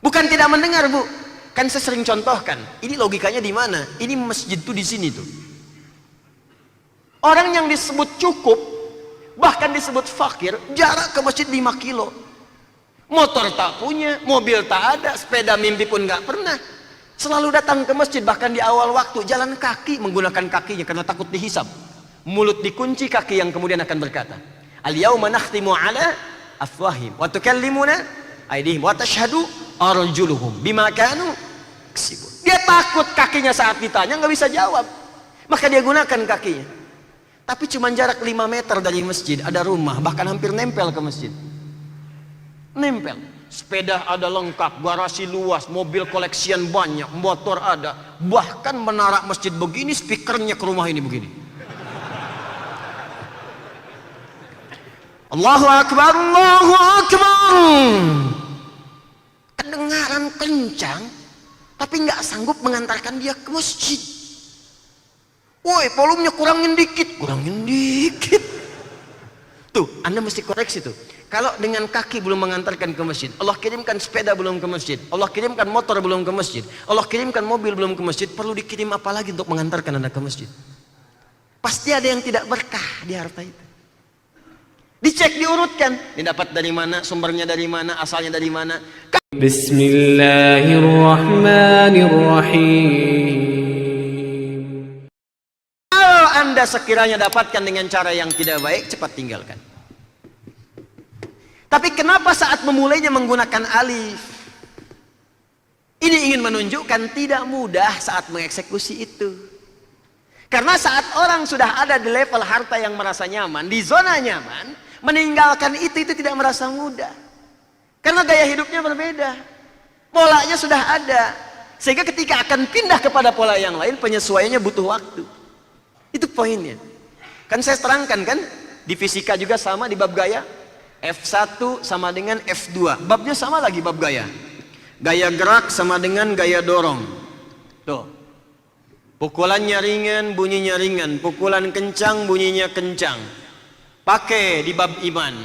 Bukan tidak mendengar, Bu. Kan saya sering contohkan. Ini logikanya di mana? Ini masjid tuh di sini tuh. Orang yang disebut cukup, bahkan disebut fakir, jarak ke masjid 5 kilo. Motor tak punya, mobil tak ada, sepeda mimpi pun nggak pernah. Selalu datang ke masjid, bahkan di awal waktu jalan kaki, menggunakan kakinya karena takut dihisab. Mulut dikunci, kaki yang kemudian akan berkata, al-yauma nakhtimu ala afwahim wa tukallimuna aydihim wa tashhadu arjuluhum bima kanu yaksibun. Dia takut kakinya saat ditanya nggak bisa jawab, maka dia gunakan kakinya. Tapi cuma jarak 5 meter dari masjid ada rumah, bahkan hampir nempel ke masjid. Nempel. Sepeda ada lengkap, garasi luas, mobil koleksian banyak, motor ada, bahkan menara masjid begini, speakernya ke rumah ini begini. Allahu Akbar, Allahu Akbar. Kedengaran kencang, tapi nggak sanggup mengantarkan dia ke masjid. Woi, volumenya kurangin dikit. Tuh, Anda mesti koreksi tuh. Kalau dengan kaki belum mengantarkan ke masjid, Allah kirimkan sepeda belum ke masjid, Allah kirimkan motor belum ke masjid, Allah kirimkan mobil belum ke masjid, perlu dikirim apa lagi untuk mengantarkan Anda ke masjid? Pasti ada yang tidak berkah di harta itu. Dicek, diurutkan, didapat dari mana, sumbernya dari mana, asalnya dari mana. Bismillahirrahmanirrahim. Kalau Anda sekiranya dapatkan dengan cara yang tidak baik, cepat tinggalkan. Tapi kenapa saat memulainya menggunakan alif? Ini ingin menunjukkan tidak mudah saat mengeksekusi itu. Karena saat orang sudah ada di level harta yang merasa nyaman, di zona nyaman, meninggalkan itu tidak merasa mudah. Karena gaya hidupnya berbeda. Polanya sudah ada. Sehingga ketika akan pindah kepada pola yang lain, penyesuaiannya butuh waktu. Itu poinnya. Kan saya terangkan kan, di fisika juga sama di bab gaya. F1 sama dengan F2, babnya sama lagi, bab gaya. Gaya gerak sama dengan gaya dorong. Tuh, pukulannya ringan, bunyinya ringan. Pukulan kencang, bunyinya kencang. Pakai di bab iman.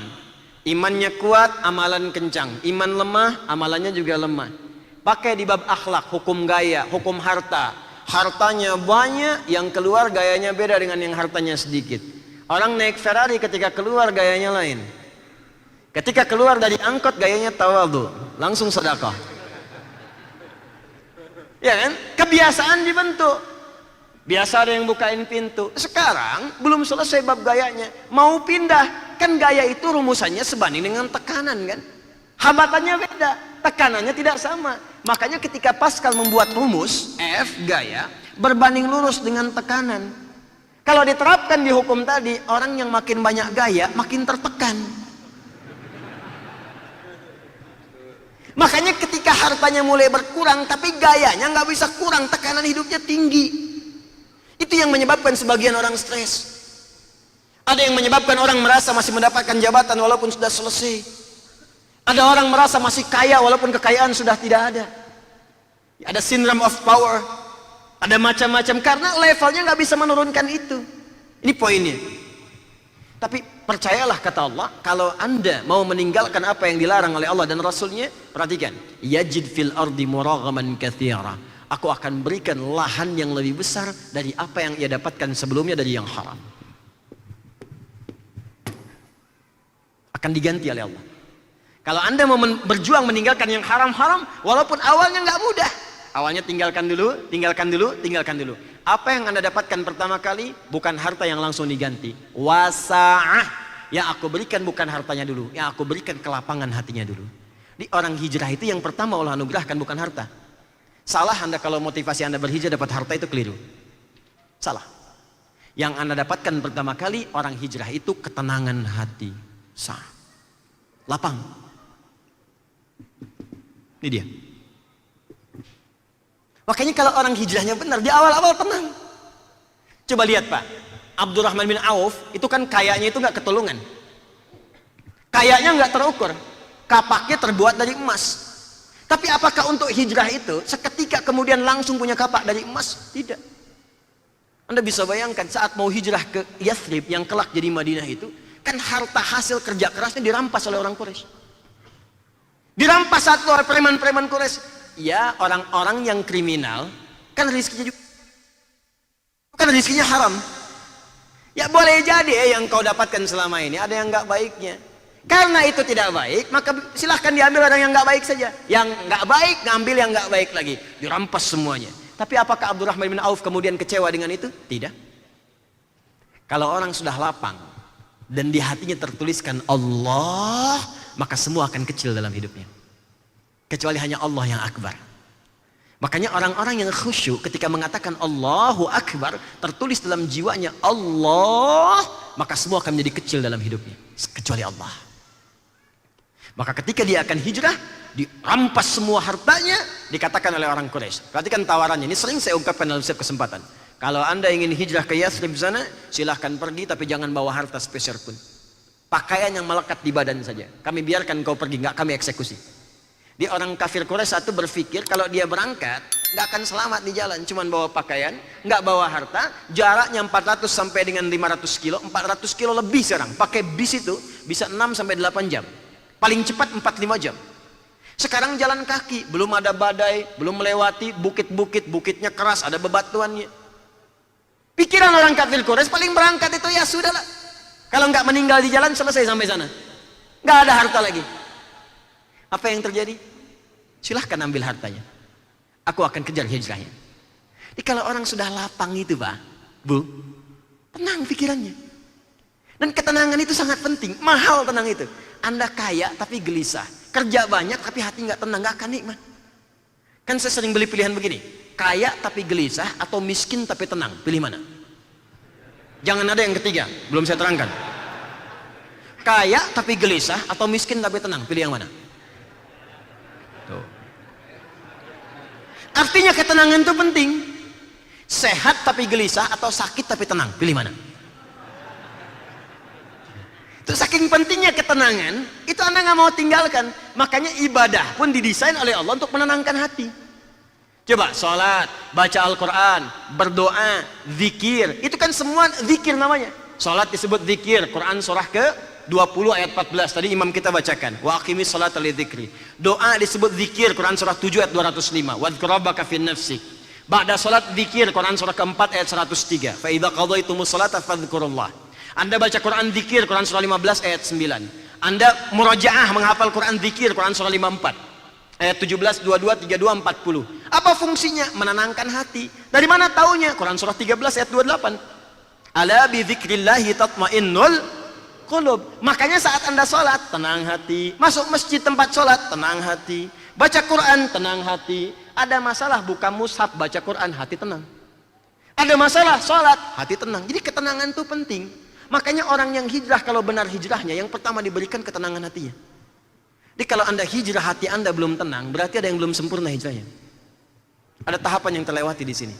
Imannya kuat, amalan kencang. Iman lemah, amalannya juga lemah. Pakai di bab akhlak, hukum gaya, hukum harta. Hartanya banyak, yang keluar gayanya beda dengan yang hartanya sedikit. Orang naik Ferrari ketika keluar gayanya lain. Ketika keluar dari angkot gayanya tawadhu, langsung sedekah. Ya kan? Kebiasaan dibentuk. Biasa ada yang bukain pintu. Sekarang belum selesai bab gayanya, mau pindah. Kan gaya itu rumusannya sebanding dengan tekanan kan? Hambatannya beda, tekanannya tidak sama. Makanya ketika Pascal membuat rumus F gaya berbanding lurus dengan tekanan. Kalau diterapkan di hukum tadi, orang yang makin banyak gaya makin tertekan. Makanya ketika hartanya mulai berkurang tapi gayanya nggak bisa kurang, tekanan hidupnya tinggi. Itu yang menyebabkan sebagian orang stres. Ada yang menyebabkan orang merasa masih mendapatkan jabatan walaupun sudah selesai. Ada orang merasa masih kaya walaupun kekayaan sudah tidak ada. Ada syndrome of power. Ada macam-macam karena levelnya nggak bisa menurunkan itu. Ini poinnya. Tapi percayalah kata Allah, kalau Anda mau meninggalkan apa yang dilarang oleh Allah dan Rasulnya, perhatikan, yajid fil ardi muraghaman katsira. Aku akan berikan lahan yang lebih besar dari apa yang ia dapatkan sebelumnya dari yang haram. Akan diganti oleh Allah. Kalau Anda mau berjuang meninggalkan yang haram-haram, walaupun awalnya nggak mudah. Awalnya tinggalkan dulu, tinggalkan dulu, tinggalkan dulu. Apa yang Anda dapatkan pertama kali bukan harta yang langsung diganti. Wasa'ah, yang aku berikan bukan hartanya dulu, yang aku berikan kelapangan hatinya dulu. Di orang hijrah itu yang pertama Allah anugerahkan bukan harta. Salah Anda kalau motivasi Anda berhijrah dapat harta itu keliru. Salah. Yang Anda dapatkan pertama kali orang hijrah itu ketenangan hati. Sah. Lapang. Ini dia. Makanya kalau orang hijrahnya benar, di awal-awal tenang. Coba lihat Pak, Abdurrahman bin Auf itu kan kayaknya itu nggak ketulungan. Kayaknya nggak terukur, kapaknya terbuat dari emas. Tapi apakah untuk hijrah itu seketika kemudian langsung punya kapak dari emas? Tidak. Anda bisa bayangkan saat mau hijrah ke Yathrib yang kelak jadi Madinah itu, kan harta hasil kerja kerasnya dirampas oleh orang Quraisy. Dirampas satu oleh preman-preman Quraisy. Ya, orang-orang yang kriminal kan rizkinya juga, kan rizkinya haram. Ya boleh jadi yang kau dapatkan selama ini ada yang nggak baiknya. Karena itu tidak baik, maka silahkan diambil orang yang nggak baik saja. Yang nggak baik, ngambil yang nggak baik lagi. Dirampas semuanya. Tapi apakah Abdurrahman bin Auf kemudian kecewa dengan itu? Tidak. Kalau orang sudah lapang dan di hatinya tertuliskan Allah, maka semua akan kecil dalam hidupnya. Kecuali hanya Allah yang akbar. Makanya orang-orang yang khusyuk ketika mengatakan Allahu Akbar, tertulis dalam jiwanya Allah, maka semua akan menjadi kecil dalam hidupnya. Kecuali Allah. Maka ketika dia akan hijrah, dirampas semua hartanya, dikatakan oleh orang Quraisy. Perhatikan tawarannya, ini sering saya ungkapkan dalam setiap kesempatan. Kalau anda ingin hijrah ke Yathrib sana, silahkan pergi, tapi jangan bawa harta sepeser pun. Pakaian yang melekat di badan saja. Kami biarkan kau pergi, nggak kami eksekusi. Di orang kafir Quraisy satu berpikir kalau dia berangkat nggak akan selamat di jalan, cuman bawa pakaian, nggak bawa harta, jaraknya 400 sampai dengan 500 kilo, 400 kilo lebih sekarang. Pakai bis itu bisa 6 sampai 8 jam. Paling cepat 4-5 jam. Sekarang jalan kaki, belum ada badai, belum melewati bukit-bukit, bukitnya keras, ada bebatuannya. Pikiran orang kafir Quraisy paling berangkat itu ya sudahlah. Kalau nggak meninggal di jalan selesai sampai sana. Nggak ada harta lagi. Apa yang terjadi? Silahkan ambil hartanya. Aku akan kejar hijrahnya. Jadi kalau orang sudah lapang itu Pak, Bu, tenang pikirannya. Dan ketenangan itu sangat penting. Mahal tenang itu. Anda kaya tapi gelisah. Kerja banyak tapi hati nggak tenang, nggak akan nikmat. Kan saya sering beli pilihan begini. Kaya tapi gelisah atau miskin tapi tenang. Pilih mana? Jangan ada yang ketiga. Belum saya terangkan. Kaya tapi gelisah atau miskin tapi tenang. Pilih yang mana? Tuh. Artinya ketenangan itu penting. Sehat tapi gelisah atau sakit tapi tenang. Pilih mana? Itu saking pentingnya ketenangan, itu Anda nggak mau tinggalkan. Makanya ibadah pun didesain oleh Allah untuk menenangkan hati. Coba sholat, baca Al-Quran, berdoa, zikir. Itu kan semua zikir namanya. Sholat disebut zikir. Quran surah ke 20 ayat 14 tadi imam kita bacakan. Wa aqimis sholata lidzikri. Doa disebut zikir. Quran surah 7 ayat 205. Wadhkur rabbaka fin nafsik. Ba'da sholat zikir. Quran surah keempat ayat 103. Fa idza qadaytumus sholata fadhkurullah. Anda baca Quran zikir. Quran surah 15 ayat 9. Anda murajaah menghafal Quran zikir. Quran surah 54 ayat 17, 22, 32, 40. Apa fungsinya? Menenangkan hati. Dari mana taunya? Quran surah 13 ayat 28. Ala bi dzikrillahi tatmainnul qulub. Makanya saat Anda sholat, tenang hati. Masuk masjid tempat sholat, tenang hati. Baca Quran, tenang hati. Ada masalah buka mushaf, baca Quran, hati tenang. Ada masalah sholat, hati tenang. Jadi ketenangan itu penting. Makanya orang yang hijrah kalau benar hijrahnya, yang pertama diberikan ketenangan hatinya. Jadi kalau Anda hijrah hati Anda belum tenang, berarti ada yang belum sempurna hijrahnya. Ada tahapan yang terlewati di sini.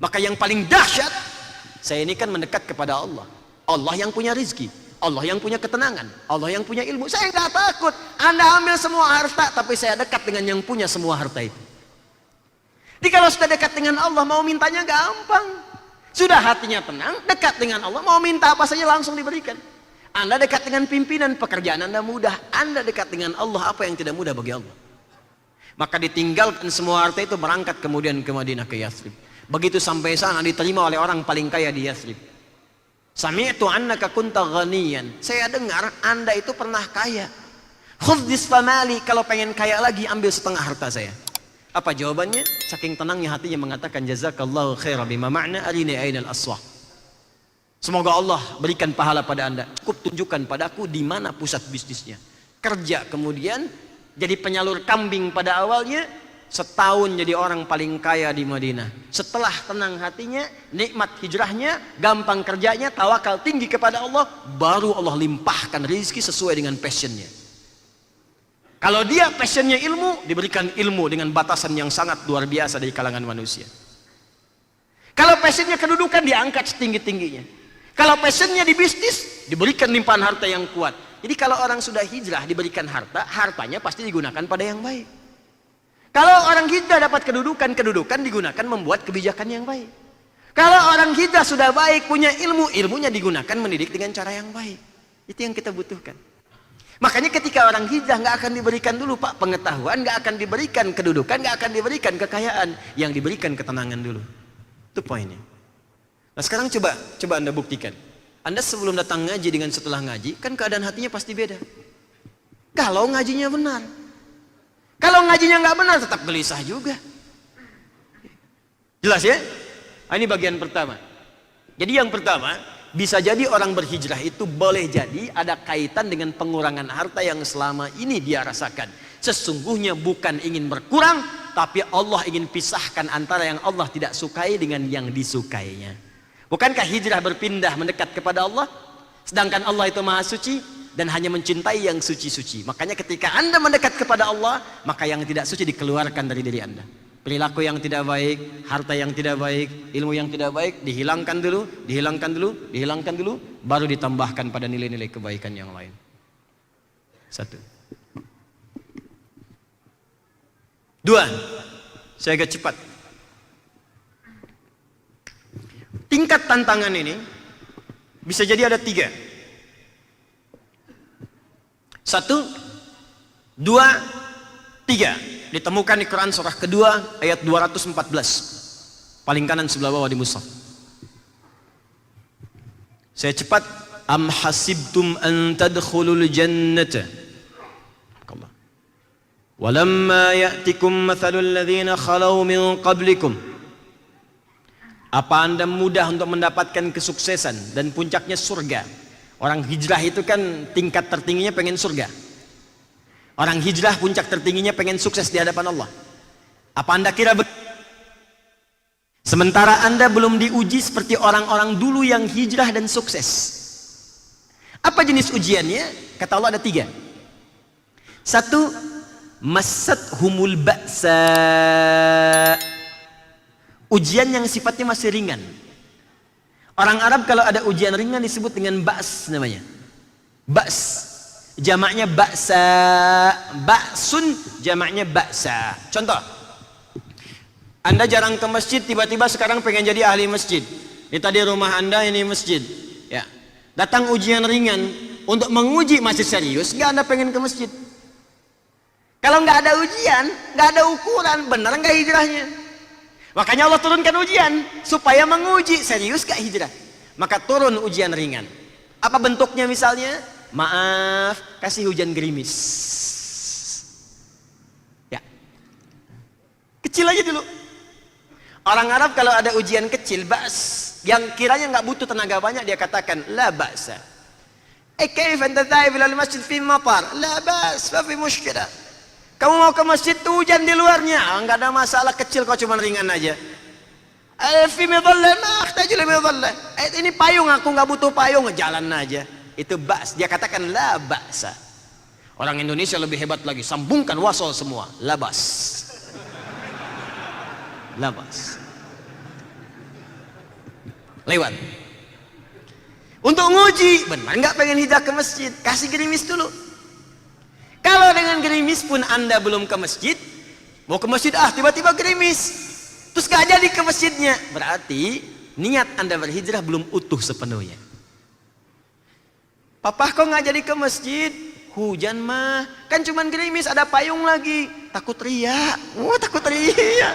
Maka yang paling dahsyat, saya ini kan mendekat kepada Allah. Allah yang punya rizki, Allah yang punya ketenangan, Allah yang punya ilmu. Saya nggak takut. Anda ambil semua harta, tapi saya dekat dengan yang punya semua harta itu. Jadi kalau sudah dekat dengan Allah, mau mintanya gampang. Sudah hatinya tenang, dekat dengan Allah, mau minta apa saja langsung diberikan. Anda dekat dengan pimpinan, pekerjaan Anda mudah. Anda dekat dengan Allah, apa yang tidak mudah bagi Allah. Maka ditinggalkan semua harta itu, berangkat kemudian ke Madinah, ke Yathrib. Begitu sampai sana diterima oleh orang paling kaya di Yathrib. Sami'tu annaka kunta ghaniyan. Saya dengar Anda itu pernah kaya. Khudh nisfa mali, kalau pengen kaya lagi ambil setengah harta saya. Apa jawabannya? Saking tenangnya hatinya mengatakan jazakallahu khairan bima ma'na arini ainal aswah. Semoga Allah berikan pahala pada Anda. Cukup tunjukkan padaku di mana pusat bisnisnya. Kerja kemudian jadi penyalur kambing pada awalnya, setahun jadi orang paling kaya di Madinah. Setelah tenang hatinya, nikmat hijrahnya, gampang kerjanya, tawakal tinggi kepada Allah, baru Allah limpahkan rezeki sesuai dengan passionnya. Kalau dia passionnya ilmu, diberikan ilmu dengan batasan yang sangat luar biasa dari kalangan manusia. Kalau passionnya kedudukan, diangkat setinggi-tingginya. Kalau passionnya di bisnis, diberikan limpahan harta yang kuat. Jadi kalau orang sudah hijrah diberikan harta, hartanya pasti digunakan pada yang baik. Kalau orang hijrah dapat kedudukan, kedudukan digunakan membuat kebijakan yang baik. Kalau orang hijrah sudah baik, punya ilmu, ilmunya digunakan mendidik dengan cara yang baik. Itu yang kita butuhkan. Makanya ketika orang hijrah nggak akan diberikan dulu Pak pengetahuan, nggak akan diberikan kedudukan, nggak akan diberikan kekayaan, yang diberikan ketenangan dulu. Itu poinnya. Nah sekarang coba Anda buktikan. Anda sebelum datang ngaji dengan setelah ngaji, kan keadaan hatinya pasti beda. Kalau ngajinya benar. Kalau ngajinya nggak benar tetap gelisah juga. Jelas ya? Nah, ini bagian pertama. Jadi yang pertama, bisa jadi orang berhijrah itu boleh jadi ada kaitan dengan pengurangan harta yang selama ini dia rasakan. Sesungguhnya bukan ingin berkurang, tapi Allah ingin pisahkan antara yang Allah tidak sukai dengan yang disukainya. Bukankah hijrah berpindah mendekat kepada Allah? Sedangkan Allah itu maha suci dan hanya mencintai yang suci-suci. Makanya ketika Anda mendekat kepada Allah, maka yang tidak suci dikeluarkan dari diri Anda. Perilaku yang tidak baik, harta yang tidak baik, ilmu yang tidak baik dihilangkan dulu, baru ditambahkan pada nilai-nilai kebaikan yang lain. Satu. Dua, saya agak cepat. Tingkat tantangan ini bisa jadi ada tiga. Satu, dua, tiga. Ditemukan di Quran surah kedua ayat 214, paling kanan sebelah bawah di mushaf. Saya cepat. Am hasibtum an tadkhulul jannata walamma ya'tikum mathalul ladzina khalau min qablikum. Apa Anda mudah untuk mendapatkan kesuksesan dan puncaknya surga? Orang hijrah itu kan tingkat tertingginya pengen surga. Orang hijrah puncak tertingginya pengen sukses di hadapan Allah. Apa Anda kira sementara Anda belum diuji seperti orang-orang dulu yang hijrah dan sukses? Apa jenis ujiannya? Kata Allah ada tiga. Satu, masat humul ba'sa. Ujian yang sifatnya masih ringan. Orang Arab kalau ada ujian ringan disebut dengan ba's namanya. Ba's. Jamaknya ba'sa, ba'sun jamaknya ba'sa. Contoh, Anda jarang ke masjid, tiba-tiba sekarang pengen jadi ahli masjid. Ini tadi rumah Anda, ini masjid. Ya, datang ujian ringan untuk menguji masih serius, nggak Anda pengen ke masjid. Kalau nggak ada ujian, nggak ada ukuran, benar nggak hijrahnya. Makanya Allah turunkan ujian supaya menguji serius nggak hijrah. Maka turun ujian ringan. Apa bentuknya misalnya? Maaf, kasih hujan gerimis. Ya, kecil aja dulu. Orang Arab kalau ada ujian kecil, ba's, yang kiranya nggak butuh tenaga banyak, dia katakan la ba'sa. Kayfa anta dhahib ila al-masjid fi matar? La ba's, ma fi mushkilah. Kamu mau ke masjid tuh hujan di luarnya, nggak ada masalah, kecil kok, cuma ringan aja. Fi midallah, ma ahtaju li midallah. Ini payung, aku nggak butuh payung, jalan aja. Itu ba's, dia katakan la ba'sa. Orang Indonesia lebih hebat lagi, sambungkan wasol semua, labas. Labas. Lewat. Untuk nguji, benar nggak pengen hijrah ke masjid? Kasih gerimis dulu. Kalau dengan gerimis pun Anda belum ke masjid, mau ke masjid tiba-tiba gerimis, terus gak jadi ke masjidnya, berarti niat Anda berhijrah belum utuh sepenuhnya. Papa kok nggak jadi ke masjid? Hujan mah, kan cuman gerimis, ada payung lagi. Takut riya. Takut riya.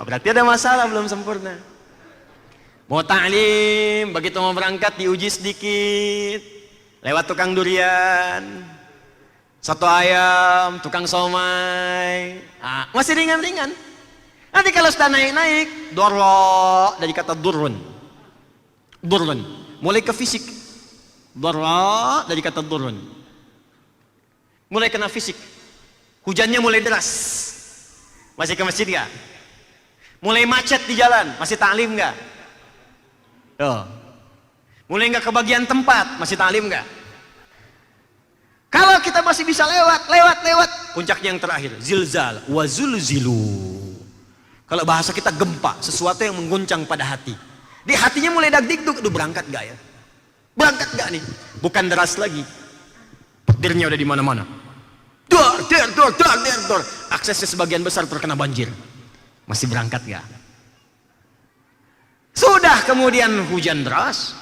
Berarti ada masalah, belum sempurna. Mau ta'lim, begitu mau berangkat diuji sedikit. Lewat tukang durian, soto ayam, tukang somai. Masih ringan-ringan. Nanti kalau sudah naik-naik, dorro, dari kata durrun. Durrun, mulai ke fisik. Dorro, dari kata durrun. Mulai kena fisik. Hujannya mulai deras. Masih ke masjid gak? Mulai macet di jalan, masih ta'lim gak? Mulai nggak kebagian tempat, masih ta'lim nggak? Kalau kita masih bisa lewat, puncaknya yang terakhir, zilzal, wazulzilu. Kalau bahasa kita gempa, sesuatu yang mengguncang pada hati. Di hatinya mulai dag-digdug, berangkat nggak ya? Berangkat nggak nih? Bukan deras lagi, petirnya udah di mana-mana. Dor. Aksesnya sebagian besar terkena banjir. Masih berangkat nggak? Sudah kemudian hujan deras.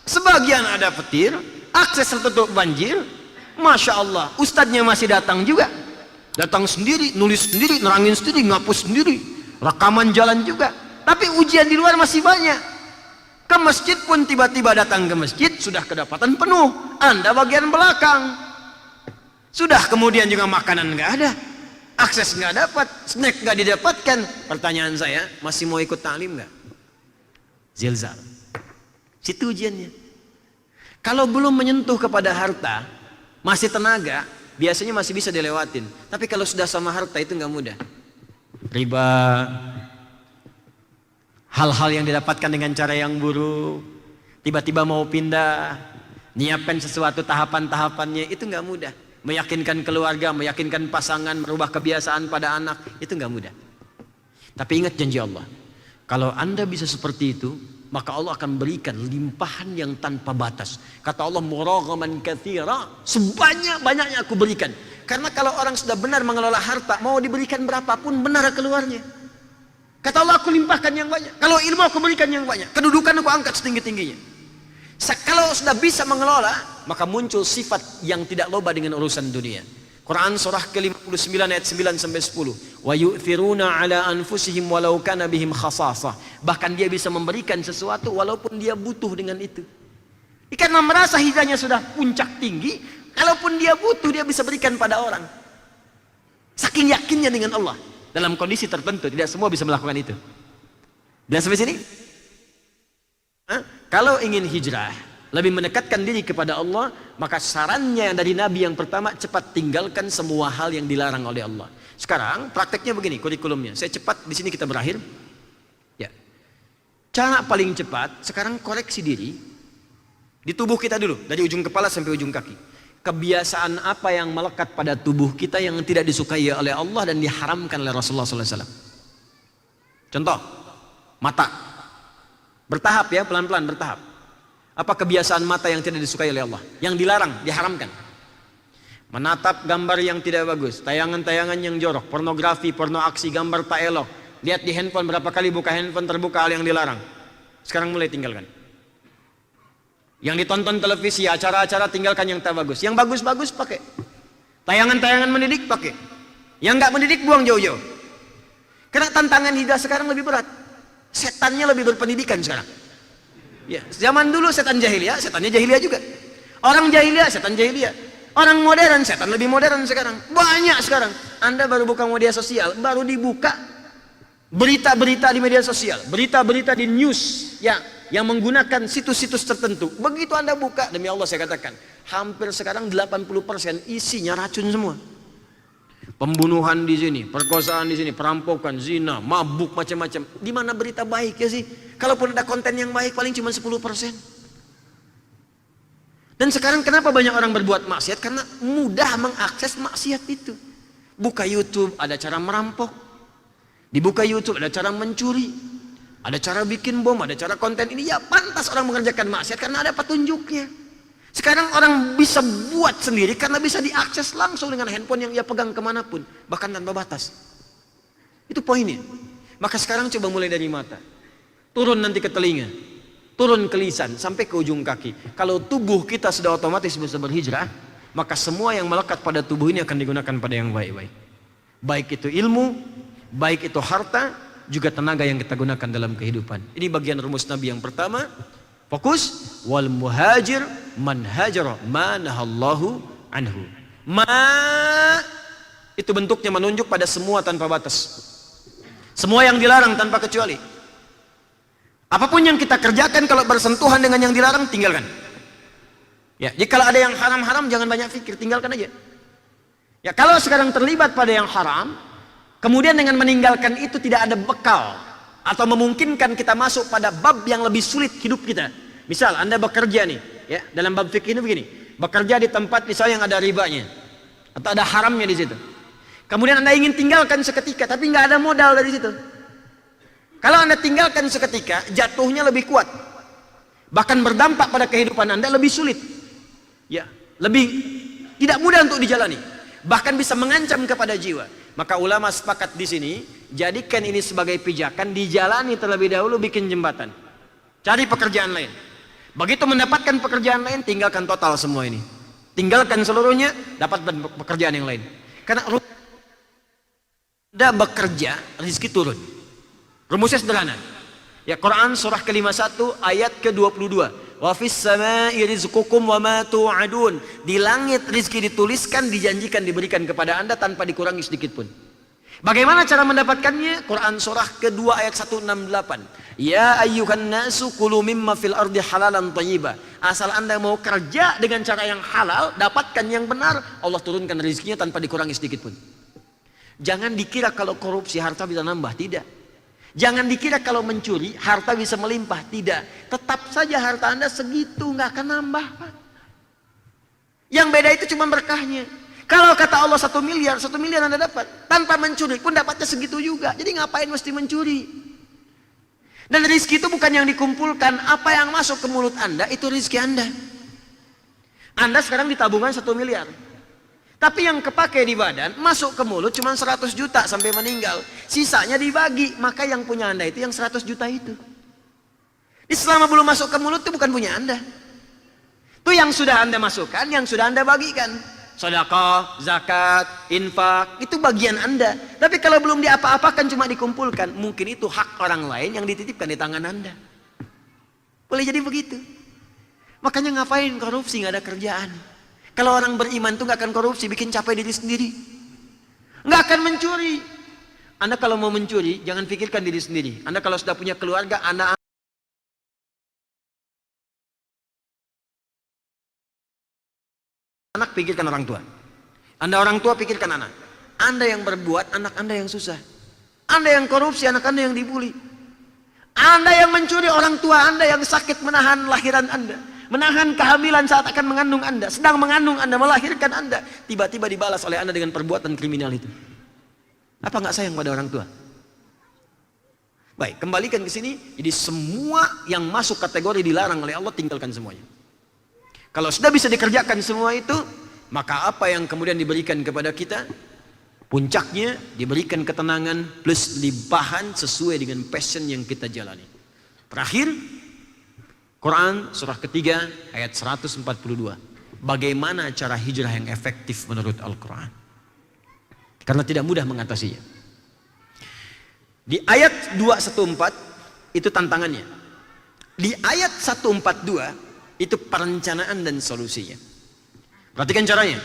Sebagian ada petir, akses tertutup banjir, Masya Allah, ustadznya masih datang juga, datang sendiri, nulis sendiri, nerangin sendiri, ngapus sendiri, rekaman jalan juga. Tapi ujian di luar masih banyak. Ke masjid pun tiba-tiba datang ke masjid, sudah kedapatan penuh, Anda bagian belakang. Sudah kemudian juga makanan nggak ada, akses nggak dapat, snack nggak didapatkan. Pertanyaan saya, masih mau ikut ta'lim nggak? Zilzal. Situ ujiannya. Kalau belum menyentuh kepada harta, masih tenaga, biasanya masih bisa dilewatin. Tapi kalau sudah sama harta itu nggak mudah. Riba, hal-hal yang didapatkan dengan cara yang buruk, tiba-tiba mau pindah, nyiapkan sesuatu tahapan-tahapannya, itu nggak mudah. Meyakinkan keluarga, meyakinkan pasangan, merubah kebiasaan pada anak, itu nggak mudah. Tapi ingat janji Allah, kalau Anda bisa seperti itu, maka Allah akan berikan limpahan yang tanpa batas. Kata Allah, muraghaman katsira, sebanyak-banyaknya aku berikan. Karena kalau orang sudah benar mengelola harta, mau diberikan berapapun benar keluarnya. Kata Allah, aku limpahkan yang banyak. Kalau ilmu aku berikan yang banyak, kedudukan aku angkat setinggi-tingginya. Kalau sudah bisa mengelola, maka muncul sifat yang tidak loba dengan urusan dunia. Quran surah ke-59 ayat 9 sampai 10. Wa yu'thiruna ala anfusihim walau kana bihim khasasah. Bahkan dia bisa memberikan sesuatu walaupun dia butuh dengan itu. Karena merasa hidayahnya sudah puncak tinggi, kalaupun dia butuh dia bisa berikan pada orang. Saking yakinnya dengan Allah. Dalam kondisi tertentu, tidak semua bisa melakukan itu. Dan sampai sini? Kalau ingin hijrah, lebih mendekatkan diri kepada Allah, maka sarannya dari Nabi yang pertama, cepat tinggalkan semua hal yang dilarang oleh Allah. Sekarang prakteknya begini, kurikulumnya. Saya cepat, di sini kita berakhir. Ya. Cara paling cepat, sekarang koreksi diri di tubuh kita dulu, dari ujung kepala sampai ujung kaki. Kebiasaan apa yang melekat pada tubuh kita yang tidak disukai oleh Allah dan diharamkan oleh Rasulullah SAW. Contoh, mata. Bertahap ya, pelan-pelan bertahap. Apa kebiasaan mata yang tidak disukai oleh Allah? Yang dilarang, diharamkan. Menatap gambar yang tidak bagus, tayangan-tayangan yang jorok, pornografi, porno aksi, gambar tak elok. Lihat di handphone, berapa kali buka handphone terbuka hal yang dilarang. Sekarang mulai tinggalkan. Yang ditonton televisi, acara-acara tinggalkan yang tak bagus. Yang bagus-bagus pakai. Tayangan-tayangan mendidik pakai. Yang nggak mendidik buang jauh-jauh. Karena tantangan hidup sekarang lebih berat. Setannya lebih berpendidikan sekarang. Ya, zaman dulu setan jahiliyah, setannya jahiliyah juga. Orang jahiliyah, setan jahiliyah. Orang modern, setan lebih modern sekarang. Banyak sekarang. Anda baru buka media sosial, baru dibuka berita-berita di media sosial, berita-berita di news yang menggunakan situs-situs tertentu. Begitu Anda buka, demi Allah saya katakan, hampir sekarang 80% isinya racun semua. Pembunuhan di sini, perkosaan di sini, perampokan, zina, mabuk, macam-macam. Di mana berita baik ya sih? Kalaupun ada konten yang baik paling cuma 10%. Dan sekarang kenapa banyak orang berbuat maksiat? Karena mudah mengakses maksiat itu. Buka YouTube ada cara merampok. Dibuka YouTube ada cara mencuri. Ada cara bikin bom, ada cara konten ini. Ya pantas orang mengerjakan maksiat karena ada petunjuknya. Sekarang orang bisa buat sendiri karena bisa diakses langsung dengan handphone yang ia pegang kemanapun. Bahkan tanpa batas. Itu poinnya. Maka sekarang coba mulai dari mata. Turun nanti ke telinga. Turun ke lisan sampai ke ujung kaki. Kalau tubuh kita sudah otomatis bisa berhijrah, maka semua yang melekat pada tubuh ini akan digunakan pada yang baik-baik. Baik itu ilmu, baik itu harta, juga tenaga yang kita gunakan dalam kehidupan. Ini bagian rumus Nabi yang pertama. Fokus, wal muhajir man hajara ma nahallahu anhu. Ma itu bentuknya menunjuk pada semua tanpa batas. Semua yang dilarang tanpa kecuali. Apapun yang kita kerjakan kalau bersentuhan dengan yang dilarang, tinggalkan. Ya, jika ada yang haram-haram jangan banyak pikir, tinggalkan aja. Ya, kalau sekarang terlibat pada yang haram, kemudian dengan meninggalkan itu tidak ada bekal atau memungkinkan kita masuk pada bab yang lebih sulit hidup kita. Misal Anda bekerja nih, ya, dalam bab fikih ini begini, bekerja di tempat misalnya yang ada ribanya atau ada haramnya di situ. Kemudian Anda ingin tinggalkan seketika, tapi nggak ada modal dari situ. Kalau Anda tinggalkan seketika, jatuhnya lebih kuat. Bahkan berdampak pada kehidupan Anda lebih sulit. Ya, lebih tidak mudah untuk dijalani. Bahkan bisa mengancam kepada jiwa. Maka ulama sepakat di sini, jadikan ini sebagai pijakan, dijalani terlebih dahulu bikin jembatan. Cari pekerjaan lain. Begitu mendapatkan pekerjaan lain, tinggalkan total semua ini. Tinggalkan seluruhnya, dapat pekerjaan yang lain. Karena Anda bekerja, rezeki turun. Rumusnya sederhana. Ya, Quran surah ke-51 ayat ke-22. Wa fis samai rizqukum wa ma tu'adun. Di langit rezeki dituliskan, dijanjikan diberikan kepada Anda tanpa dikurangi sedikit pun. Bagaimana cara mendapatkannya? Quran surah kedua ayat 168. Ya ayyuhan nasu kulu mimma fil ardi halalan thayyiba. Asal Anda mau kerja dengan cara yang halal, dapatkan yang benar, Allah turunkan rezekinya tanpa dikurangi sedikit pun. Jangan dikira kalau korupsi harta bisa nambah, tidak. Jangan dikira kalau mencuri harta bisa melimpah, tidak. Tetap saja harta Anda segitu, nggak akan nambah, Pak. Yang beda itu cuma berkahnya. Kalau kata Allah 1 miliar, 1 miliar Anda dapat. Tanpa mencuri pun dapatnya segitu juga. Jadi ngapain mesti mencuri? Dan rezeki itu bukan yang dikumpulkan. Apa yang masuk ke mulut Anda, itu rezeki Anda. Anda sekarang di tabungan 1 miliar. Tapi yang kepakai di badan, masuk ke mulut cuma 100 juta sampai meninggal. Sisanya dibagi. Maka yang punya Anda itu yang 100 juta itu. Jadi selama belum masuk ke mulut itu bukan punya Anda. Itu yang sudah Anda masukkan, yang sudah Anda bagikan. Sedekah, zakat, infak, itu bagian Anda. Tapi kalau belum diapa-apakan, cuma dikumpulkan, mungkin itu hak orang lain yang dititipkan di tangan Anda. Boleh jadi begitu. Makanya ngapain korupsi, nggak ada kerjaan. Kalau orang beriman tuh nggak akan korupsi, bikin capek diri sendiri. Nggak akan mencuri. Anda kalau mau mencuri, jangan pikirkan diri sendiri. Anda kalau sudah punya keluarga, anak pikirkan orang tua. Anda orang tua pikirkan anak. Anda yang berbuat, anak Anda yang susah. Anda yang korupsi, anak Anda yang dibully. Anda yang mencuri, orang tua Anda yang sakit menahan lahiran Anda. Menahan kehamilan saat akan mengandung Anda. Sedang mengandung Anda, melahirkan Anda. Tiba-tiba dibalas oleh Anda dengan perbuatan kriminal itu. Apa nggak sayang pada orang tua? Baik, kembalikan ke sini. Jadi semua yang masuk kategori dilarang oleh Allah, tinggalkan semuanya. Kalau sudah bisa dikerjakan semua itu, maka apa yang kemudian diberikan kepada kita? Puncaknya diberikan ketenangan plus limpahan sesuai dengan passion yang kita jalani. Terakhir, Quran surah ketiga ayat 142. Bagaimana cara hijrah yang efektif menurut Al-Quran? Karena tidak mudah mengatasinya. Di ayat 214 itu tantangannya. Di ayat 142 itu perencanaan dan solusinya. Perhatikan caranya.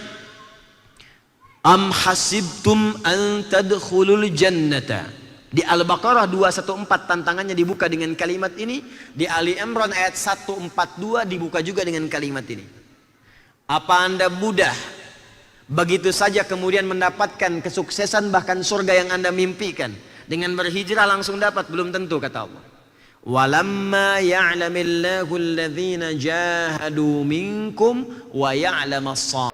Am hasibtum an tadkhulul jannata. Di Al-Baqarah 214 tantangannya dibuka dengan kalimat ini. Di Ali Imran ayat 142 dibuka juga dengan kalimat ini. Apa Anda mudah begitu saja kemudian mendapatkan kesuksesan bahkan surga yang Anda mimpikan? Dengan berhijrah langsung dapat? Belum tentu, kata Allah. Walamma ya'lamillahu alladhina jahadu minkum wa ya'lamas